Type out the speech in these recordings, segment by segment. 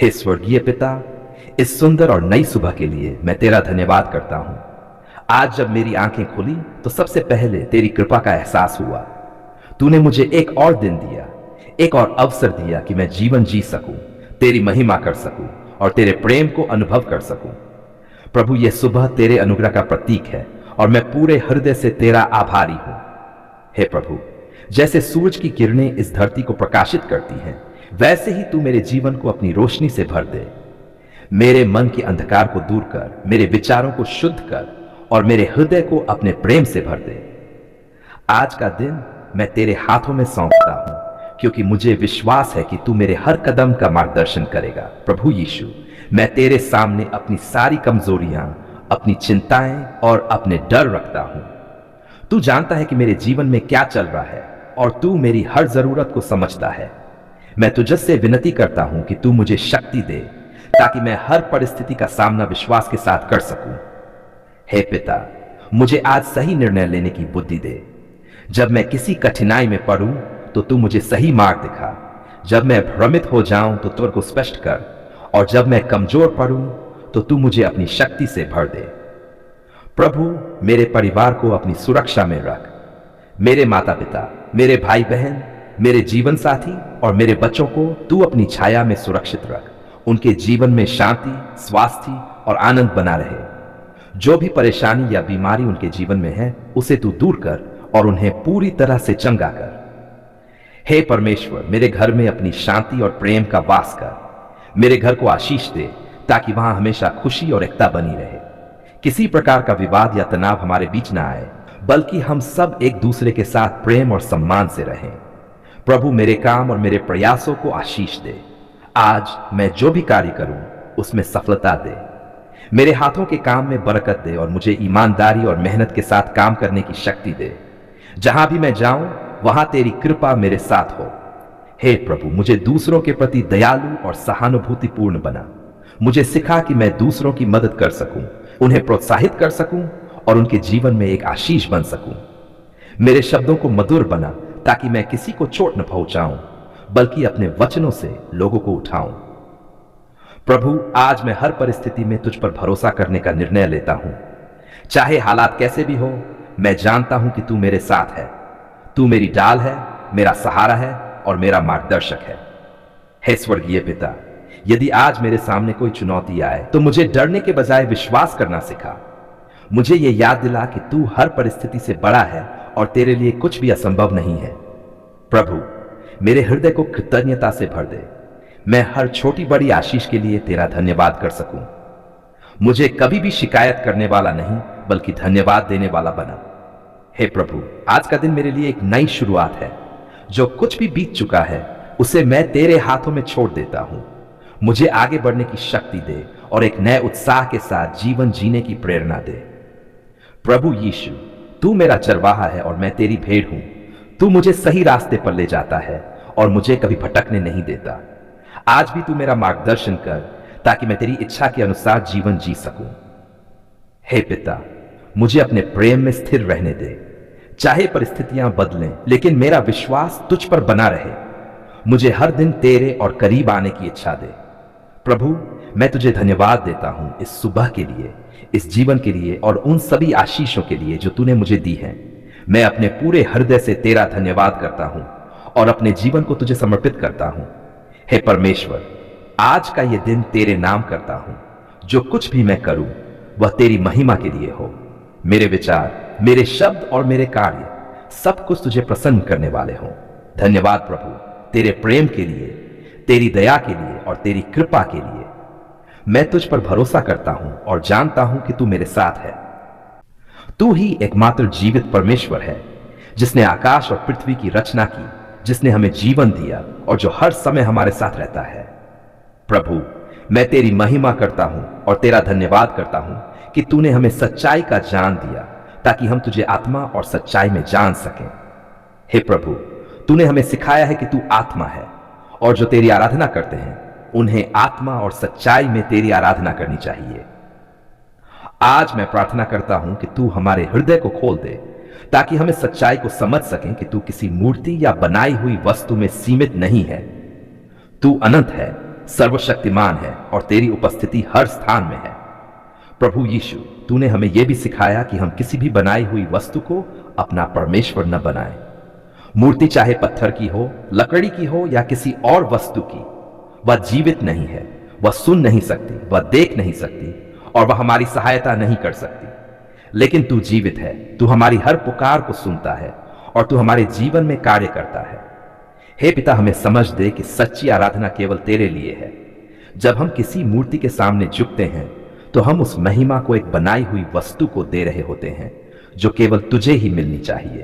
हे स्वर्गीय पिता, इस सुंदर और नई सुबह के लिए मैं तेरा धन्यवाद करता हूं। आज जब मेरी आंखें खुली तो सबसे पहले तेरी कृपा का एहसास हुआ। तूने मुझे एक और दिन दिया, एक और अवसर दिया कि मैं जीवन जी सकूं, तेरी महिमा कर सकूं और तेरे प्रेम को अनुभव कर सकूं। प्रभु, यह सुबह तेरे अनुग्रह का प्रतीक है और मैं पूरे हृदय से तेरा आभारी हूं। हे प्रभु, जैसे सूरज की किरणें इस धरती को प्रकाशित करती हैं, वैसे ही तू मेरे जीवन को अपनी रोशनी से भर दे। मेरे मन के अंधकार को दूर कर, मेरे विचारों को शुद्ध कर और मेरे हृदय को अपने प्रेम से भर दे। आज का दिन मैं तेरे हाथों में सौंपता हूं, क्योंकि मुझे विश्वास है कि तू मेरे हर कदम का मार्गदर्शन करेगा। प्रभु यीशु, मैं तेरे सामने अपनी सारी कमजोरियां, अपनी चिंताएं और अपने डर रखता हूं। तू जानता है कि मेरे जीवन में क्या चल रहा है और तू मेरी हर जरूरत को समझता है। मैं तुझसे विनती करता हूं कि तू मुझे शक्ति दे, ताकि मैं हर परिस्थिति का सामना विश्वास के साथ कर सकूं। हे पिता, मुझे आज सही निर्णय लेने की बुद्धि दे। जब मैं किसी कठिनाई में पड़ूं तो तू मुझे सही मार्ग दिखा। जब मैं भ्रमित हो जाऊं तो तुझ को स्पष्ट कर, और जब मैं कमजोर पड़ूं तो तू मुझे अपनी शक्ति से भर दे। प्रभु, मेरे परिवार को अपनी सुरक्षा में रख। मेरे माता पिता, मेरे भाई बहन, मेरे जीवन साथी और मेरे बच्चों को तू अपनी छाया में सुरक्षित रख। उनके जीवन में शांति, स्वास्थ्य और आनंद बना रहे। जो भी परेशानी या बीमारी उनके जीवन में है, उसे तू दूर कर और उन्हें पूरी तरह से चंगा कर। हे परमेश्वर, मेरे घर में अपनी शांति और प्रेम का वास कर। मेरे घर को आशीष दे, ताकि वहां हमेशा खुशी और एकता बनी रहे। किसी प्रकार का विवाद या तनाव हमारे बीच ना आए, बल्कि हम सब एक दूसरे के साथ प्रेम और सम्मान से रहें। प्रभु, मेरे काम और मेरे प्रयासों को आशीष दे। आज मैं जो भी कार्य करूं, उसमें सफलता दे। मेरे हाथों के काम में बरकत दे और मुझे ईमानदारी और मेहनत के साथ काम करने की शक्ति दे। जहां भी मैं जाऊं, वहां तेरी कृपा मेरे साथ हो। हे प्रभु, मुझे दूसरों के प्रति दयालु और सहानुभूतिपूर्ण बना। मुझे सिखा कि मैं दूसरों की मदद कर सकूं, उन्हें प्रोत्साहित कर सकूं और उनके जीवन में एक आशीष बन सकूं। मेरे शब्दों को मधुर बना, ताकि मैं किसी को चोट न पहुंचाऊं, बल्कि अपने वचनों से लोगों को उठाऊं। प्रभु, आज मैं हर परिस्थिति में तुझ पर भरोसा करने का निर्णय लेता हूं। चाहे हालात कैसे भी हो, मैं जानता हूं कि तू मेरे साथ है। तू मेरी ढाल है, मेरा सहारा है और मेरा मार्गदर्शक है। हे स्वर्गीय पिता, यदि आज मेरे सामने कोई चुनौती आए, तो मुझे डरने के बजाय विश्वास करना सिखा। मुझे यह याद दिला कि तू हर परिस्थिति से बड़ा है और तेरे लिए कुछ भी असंभव नहीं है। प्रभु, मेरे हृदय को कृतज्ञता से भर दे। मैं हर छोटी बड़ी आशीष के लिए तेरा धन्यवाद कर सकूं। मुझे कभी भी शिकायत करने वाला नहीं, बल्कि धन्यवाद देने वाला बना। हे प्रभु, आज का दिन मेरे लिए एक नई शुरुआत है। जो कुछ भी बीत चुका है, उसे मैं तेरे हाथों में छोड़ देता हूं। मुझे आगे बढ़ने की शक्ति दे और एक नए उत्साह के साथ जीवन जीने की प्रेरणा दे। प्रभु यीशु, तू मेरा चरवाहा है और मैं तेरी भेड़ हूं। तू मुझे सही रास्ते पर ले जाता है और मुझे कभी भटकने नहीं देता। आज भी तू मेरा मार्गदर्शन कर, ताकि मैं तेरी इच्छा के अनुसार जीवन जी सकूं। हे पिता, मुझे अपने प्रेम में स्थिर रहने दे। चाहे परिस्थितियां बदलें, लेकिन मेरा विश्वास तुझ पर बना रहे। मुझे हर दिन तेरे और करीब आने की इच्छा दे। प्रभु, मैं तुझे धन्यवाद देता हूं इस सुबह के लिए, इस जीवन के लिए और उन सभी आशीषों के लिए जो तूने मुझे दी हैं। मैं अपने पूरे हृदय से तेरा धन्यवाद करता हूं और अपने जीवन को तुझे समर्पित करता हूं। हे परमेश्वर, आज का यह दिन तेरे नाम करता हूं। जो कुछ भी मैं करूं, वह तेरी महिमा के लिए हो। मेरे विचार, मेरे शब्द और मेरे कार्य, सब कुछ तुझे प्रसन्न करने वाले हों। धन्यवाद प्रभु, तेरे प्रेम के लिए, तेरी दया के लिए और तेरी कृपा के लिए। मैं तुझ पर भरोसा करता हूं और जानता हूं कि तू मेरे साथ है। तू ही एकमात्र जीवित परमेश्वर है, जिसने आकाश और पृथ्वी की रचना की, जिसने हमें जीवन दिया और जो हर समय हमारे साथ रहता है। प्रभु, मैं तेरी महिमा करता हूं और तेरा धन्यवाद करता हूं कि तूने हमें सच्चाई का ज्ञान दिया, ताकि हम तुझे आत्मा और सच्चाई में जान सकें। हे प्रभु, तूने हमें सिखाया है कि तू आत्मा है और जो तेरी आराधना करते हैं, उन्हें आत्मा और सच्चाई में तेरी आराधना करनी चाहिए। आज मैं प्रार्थना करता हूं कि तू हमारे हृदय को खोल दे, ताकि हमें सच्चाई को समझ सकें कि तू किसी मूर्ति या बनाई हुई वस्तु में सीमित नहीं है। तू अनंत है, सर्वशक्तिमान है और तेरी उपस्थिति हर स्थान में है। प्रभु यीशु, तूने हमें यह भी सिखाया कि हम किसी भी बनाई हुई वस्तु को अपना परमेश्वर न बनाएं। मूर्ति चाहे पत्थर की हो, लकड़ी की हो या किसी और वस्तु की, वह जीवित नहीं है, वह सुन नहीं सकती, वह देख नहीं सकती और वह हमारी सहायता नहीं कर सकती। लेकिन तू जीवित है, तू हमारी हर पुकार को सुनता है और तू हमारे जीवन में कार्य करता है। हे पिता, हमें समझ दे कि सच्ची आराधना केवल तेरे लिए है। जब हम किसी मूर्ति के सामने झुकते हैं तो हम उस महिमा को एक बनाई हुई वस्तु को दे रहे होते हैं जो केवल तुझे ही मिलनी चाहिए।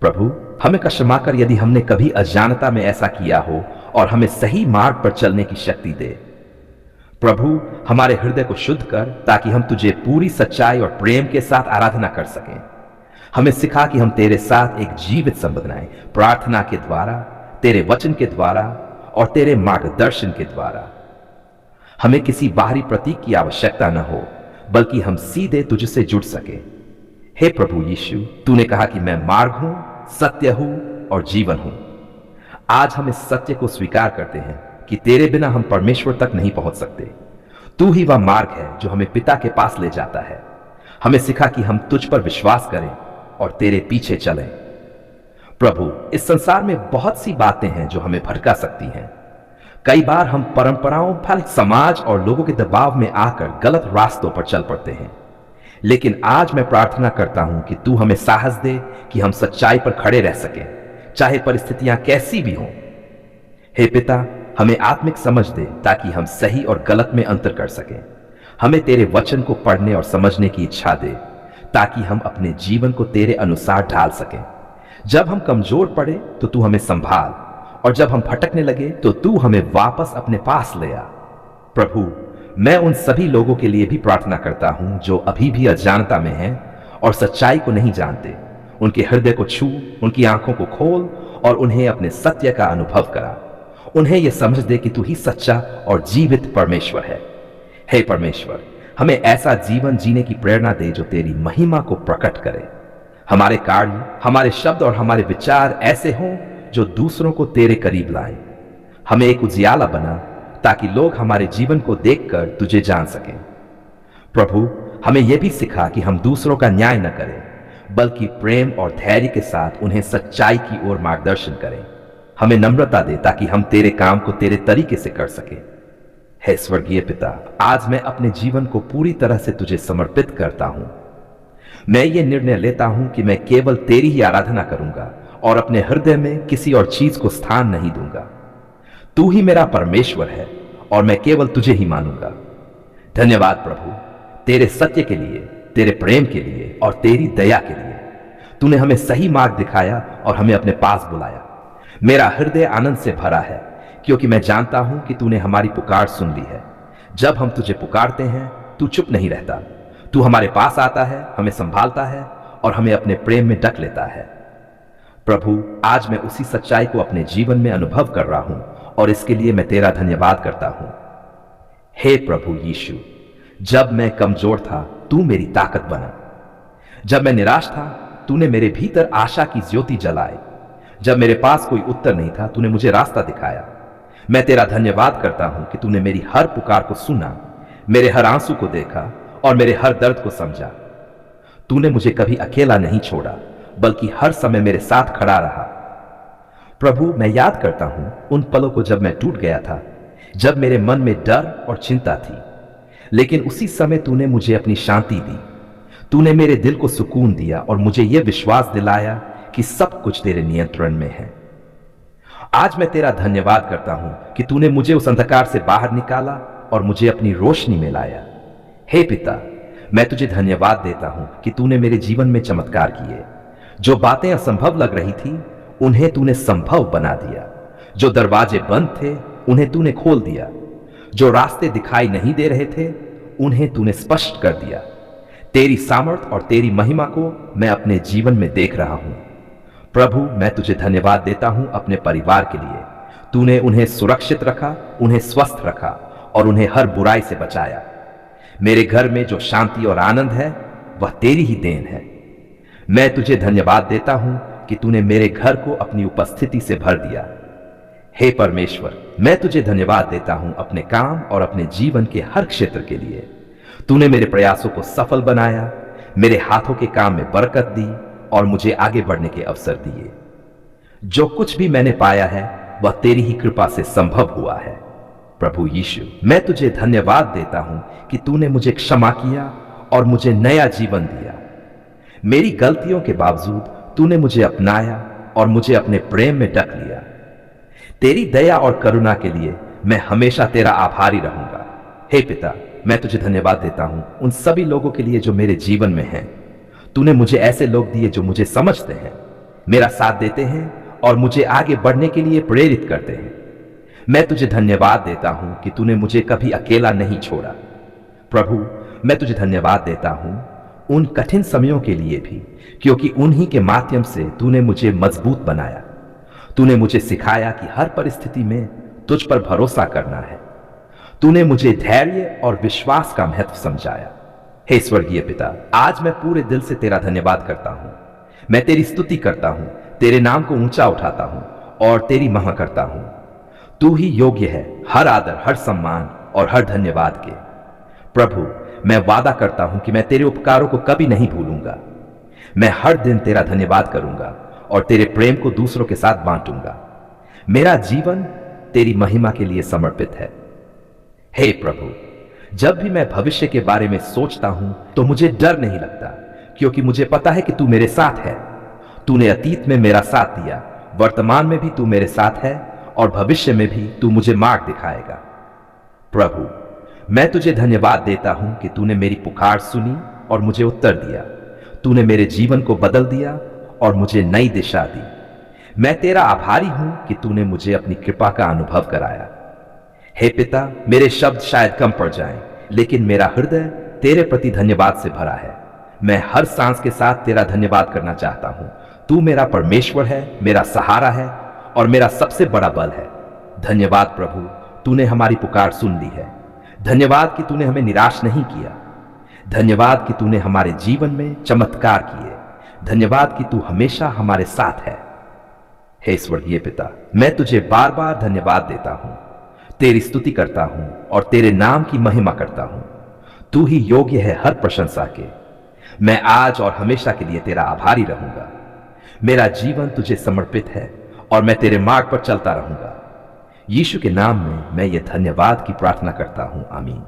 प्रभु, हमें क्षमा कर यदि हमने कभी अज्ञानता में ऐसा किया हो और हमें सही मार्ग पर चलने की शक्ति दे। प्रभु, हमारे हृदय को शुद्ध कर ताकि हम तुझे पूरी सच्चाई और प्रेम के साथ आराधना कर सकें। हमें सिखा कि हम तेरे साथ एक जीवित संबंध बनाएं, प्रार्थना के द्वारा, तेरे वचन के द्वारा और तेरे मार्गदर्शन के द्वारा। हमें किसी बाहरी प्रतीक की आवश्यकता न हो, बल्कि हम सीधे तुझसे जुड़ सके। हे प्रभु यीशु, तूने कहा कि मैं मार्ग हूं, सत्य हूं और जीवन हूं। आज हम इस सत्य को स्वीकार करते हैं कि तेरे बिना हम परमेश्वर तक नहीं पहुंच सकते। तू ही वह मार्ग है जो हमें पिता के पास ले जाता है। हमें सिखा कि हम तुझ पर विश्वास करें और तेरे पीछे चलें। प्रभु, इस संसार में बहुत सी बातें हैं जो हमें भटका सकती हैं। कई बार हम परंपराओं, फल, समाज और लोगों के दबाव में आकर गलत रास्तों पर चल पड़ते हैं। लेकिन आज मैं प्रार्थना करता हूं कि तू हमें साहस दे कि हम सच्चाई पर खड़े रह सकें, चाहे परिस्थितियां कैसी भी हों। हे पिता, हमें आत्मिक समझ दे ताकि हम सही और गलत में अंतर कर सकें। हमें तेरे वचन को पढ़ने और समझने की इच्छा दे ताकि हम अपने जीवन को तेरे अनुसार ढाल सकें। जब हम कमजोर पड़े तो तू हमें संभाल और जब हम भटकने लगे तो तू हमें वापस अपने पास ले आ। प्रभु, मैं उन सभी लोगों के लिए भी प्रार्थना करता हूं जो अभी भी अज्ञानता में हैं और सच्चाई को नहीं जानते। उनके हृदय को छू, उनकी आंखों को खोल और उन्हें अपने सत्य का अनुभव करा। उन्हें यह समझ दे कि तू ही सच्चा और जीवित परमेश्वर है। हे परमेश्वर, हमें ऐसा जीवन जीने की प्रेरणा दे जो तेरी महिमा को प्रकट करे। हमारे कार्य, हमारे शब्द और हमारे विचार ऐसे हों जो दूसरों को तेरे करीब लाएं। हमें एक उजियाला बना ताकि लोग हमारे जीवन को देखकर तुझे जान सकें। प्रभु, हमें यह भी सिखा कि हम दूसरों का न्याय न करें, बल्कि प्रेम और धैर्य के साथ उन्हें सच्चाई की ओर मार्गदर्शन करें। हमें नम्रता दे ताकि हम तेरे काम को तेरे तरीके से कर सकें। हे स्वर्गीय पिता, आज मैं अपने जीवन को पूरी तरह से तुझे समर्पित करता हूं। मैं ये निर्णय लेता हूं कि मैं केवल तेरी ही आराधना करूंगा और अपने हृदय में किसी और चीज को स्थान नहीं दूंगा। तू ही मेरा परमेश्वर है और मैं केवल तुझे ही मानूंगा। धन्यवाद प्रभु, तेरे सत्य के लिए, तेरे प्रेम के लिए और तेरी दया के लिए। तूने हमें सही मार्ग दिखाया और हमें अपने पास बुलाया। मेरा हृदय आनंद से भरा है क्योंकि मैं जानता हूं कि तूने हमारी पुकार सुन ली है। जब हम तुझे पुकारते हैं, तू चुप नहीं रहता। तू हमारे पास आता है, हमें संभालता है और हमें अपने प्रेम में ढक लेता है। प्रभु, आज मैं उसी सच्चाई को अपने जीवन में अनुभव कर रहा हूं और इसके लिए मैं तेरा धन्यवाद करता हूं। हे प्रभु यीशु, जब मैं कमजोर था, तू मेरी ताकत बना। जब मैं निराश था, तूने मेरे भीतर आशा की ज्योति जलाई। जब मेरे पास कोई उत्तर नहीं था, तूने मुझे रास्ता दिखाया। मैं तेरा धन्यवाद करता हूं कि तूने मेरी हर पुकार को सुना, मेरे हर आंसू को देखा और मेरे हर दर्द को समझा। तूने मुझे कभी अकेला नहीं छोड़ा, बल्कि हर समय मेरे साथ खड़ा रहा। प्रभु, मैं याद करता हूं उन पलों को जब मैं टूट गया था, जब मेरे मन में डर और चिंता थी। लेकिन उसी समय तूने मुझे अपनी शांति दी। तूने मेरे दिल को सुकून दिया और मुझे यह विश्वास दिलाया कि सब कुछ तेरे नियंत्रण में है। आज मैं तेरा धन्यवाद करता हूं कि तूने मुझे उस अंधकार से बाहर निकाला और मुझे अपनी रोशनी में लाया। हे पिता, मैं तुझे धन्यवाद देता हूं कि तूने मेरे जीवन में चमत्कार किए। जो बातें असंभव लग रही थी, उन्हें तूने संभव बना दिया। जो दरवाजे बंद थे, उन्हें तूने खोल दिया। जो रास्ते दिखाई नहीं दे रहे थे, उन्हें तूने स्पष्ट कर दिया। तेरी सामर्थ और तेरी महिमा को मैं अपने जीवन में देख रहा हूं। प्रभु, मैं तुझे धन्यवाद देता हूं अपने परिवार के लिए। तूने उन्हें सुरक्षित रखा, उन्हें स्वस्थ रखा और उन्हें हर बुराई से बचाया। मेरे घर में जो शांति और आनंद है, वह तेरी ही देन है। मैं तुझे धन्यवाद देता हूं कि तूने मेरे घर को अपनी उपस्थिति से भर दिया। हे परमेश्वर, मैं तुझे धन्यवाद देता हूं अपने काम और अपने जीवन के हर क्षेत्र के लिए। तूने मेरे प्रयासों को सफल बनाया, मेरे हाथों के काम में बरकत दी और मुझे आगे बढ़ने के अवसर दिए। जो कुछ भी मैंने पाया है वह तेरी ही कृपा से संभव हुआ है। प्रभु यीशु, मैं तुझे धन्यवाद देता हूं कि तूने मुझे क्षमा किया और मुझे नया जीवन दिया। मेरी गलतियों के बावजूद तूने मुझे अपनाया और मुझे अपने प्रेम में ढक लिया। तेरी दया और करुणा के लिए मैं हमेशा तेरा आभारी रहूंगा। हे पिता, मैं तुझे धन्यवाद देता हूं उन सभी लोगों के लिए जो मेरे जीवन में हैं। तूने मुझे ऐसे लोग दिए जो मुझे समझते हैं, मेरा साथ देते हैं और मुझे आगे बढ़ने के लिए प्रेरित करते हैं। मैं तुझे धन्यवाद देता हूं कि तूने मुझे कभी अकेला नहीं छोड़ा। प्रभु, मैं तुझे धन्यवाद देता हूं उन कठिन समयों के लिए भी, क्योंकि उन्हीं के माध्यम से तूने मुझे मजबूत बनाया। तूने मुझे सिखाया कि हर परिस्थिति में तुझ पर भरोसा करना है। तूने मुझे धैर्य और विश्वास का महत्व समझाया। हे स्वर्गीय पिता, आज मैं पूरे दिल से तेरा धन्यवाद करता हूं। मैं तेरी स्तुति करता हूं, तेरे नाम को ऊंचा उठाता हूं और तेरी महिमा करता हूं। तू ही योग्य है हर आदर, हर सम्मान और हर धन्यवाद के। प्रभु, मैं वादा करता हूं कि मैं तेरे उपकारों को कभी नहीं भूलूंगा। मैं हर दिन तेरा धन्यवाद करूंगा और तेरे प्रेम को दूसरों के साथ बांटूंगा। मेरा जीवन तेरी महिमा के लिए समर्पित है। हे प्रभु, जब भी मैं भविष्य के बारे में सोचता हूं तो मुझे डर नहीं लगता, क्योंकि मुझे पता है कि तू मेरे साथ है। तूने अतीत में मेरा साथ दिया, वर्तमान में भी तू मेरे साथ है और भविष्य में भी तू मुझे मार्ग दिखाएगा। प्रभु, मैं तुझे धन्यवाद देता हूं कि तूने मेरी पुकार सुनी और मुझे उत्तर दिया। तूने मेरे जीवन को बदल दिया और मुझे नई दिशा दी। मैं तेरा आभारी हूं कि तूने मुझे अपनी कृपा का अनुभव कराया। हे पिता, मेरे शब्द शायद कम पड़ जाएं, लेकिन मेरा हृदय तेरे प्रति धन्यवाद से भरा है। मैं हर सांस के साथ तेरा धन्यवाद करना चाहता हूं। तू मेरा परमेश्वर है, मेरा सहारा है और मेरा सबसे बड़ा बल है। धन्यवाद प्रभु, तूने हमारी पुकार सुन ली है। धन्यवाद कि तूने हमें निराश नहीं किया। धन्यवाद कि तूने हमारे जीवन में चमत्कार किए। धन्यवाद कि तू हमेशा हमारे साथ है। हे स्वर्गीय पिता, मैं तुझे बार बार धन्यवाद देता हूं, तेरी स्तुति करता हूं और तेरे नाम की महिमा करता हूं। तू ही योग्य है हर प्रशंसा के। मैं आज और हमेशा के लिए तेरा आभारी रहूंगा। मेरा जीवन तुझे समर्पित है और मैं तेरे मार्ग पर चलता रहूंगा। यीशु के नाम में मैं ये धन्यवाद की प्रार्थना करता हूं। आमीन।